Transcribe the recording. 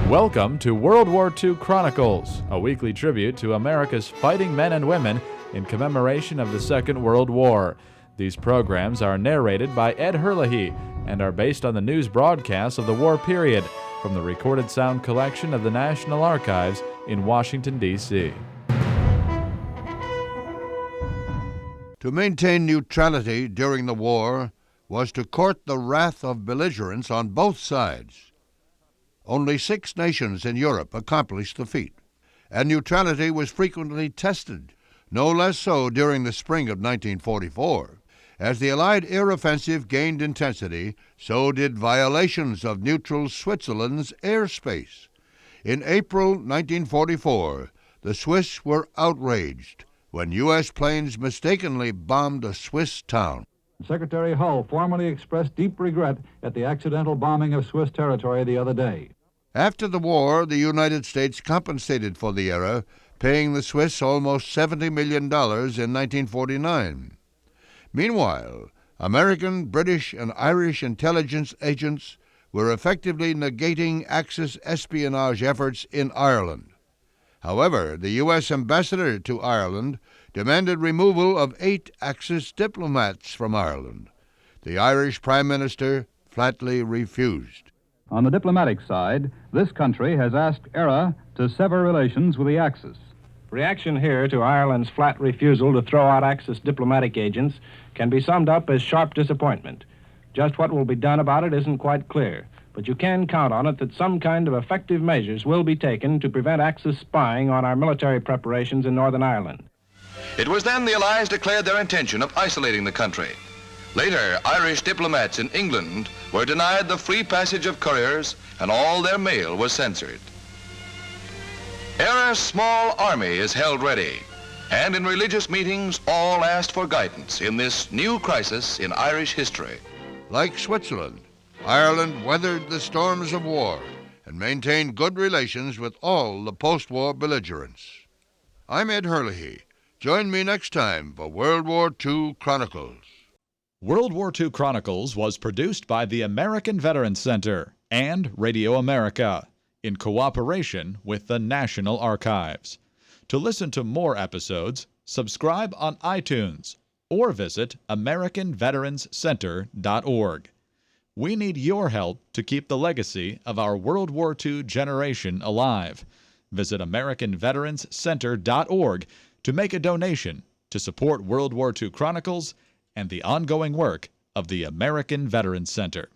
Welcome to World War II Chronicles, a weekly tribute to America's fighting men and women in commemoration of the Second World War. These programs are narrated by Ed Herlihy and are based on the news broadcasts of the war period from the recorded sound collection of the National Archives in Washington, D.C. To maintain neutrality during the war was to court the wrath of belligerents on both sides. Only 6 nations in Europe accomplished the feat, and neutrality was frequently tested, no less so during the spring of 1944. As the Allied air offensive gained intensity, so did violations of neutral Switzerland's airspace. In April 1944, the Swiss were outraged when U.S. planes mistakenly bombed a Swiss town. Secretary Hull formally expressed deep regret at the accidental bombing of Swiss territory the other day. After the war, the United States compensated for the error, paying the Swiss almost $70 million in 1949. Meanwhile, American, British, and Irish intelligence agents were effectively negating Axis espionage efforts in Ireland. However, the U.S. ambassador to Ireland demanded removal of 8 Axis diplomats from Ireland. The Irish Prime Minister flatly refused. On the diplomatic side, this country has asked ERA to sever relations with the Axis. Reaction here to Ireland's flat refusal to throw out Axis diplomatic agents can be summed up as sharp disappointment. Just what will be done about it isn't quite clear, but you can count on it that some kind of effective measures will be taken to prevent Axis spying on our military preparations in Northern Ireland. It was then the Allies declared their intention of isolating the country. Later, Irish diplomats in England were denied the free passage of couriers, and all their mail was censored. ERA's small army is held ready, and in religious meetings, all asked for guidance in this new crisis in Irish history. Like Switzerland, Ireland weathered the storms of war and maintained good relations with all the post-war belligerents. I'm Ed Herlihy. Join me next time for World War II Chronicles. World War II Chronicles was produced by the American Veterans Center and Radio America in cooperation with the National Archives. To listen to more episodes, subscribe on iTunes or visit AmericanVeteransCenter.org. We need your help to keep the legacy of our World War II generation alive. Visit AmericanVeteransCenter.org to make a donation to support World War II Chronicles and the ongoing work of the American Veterans Center.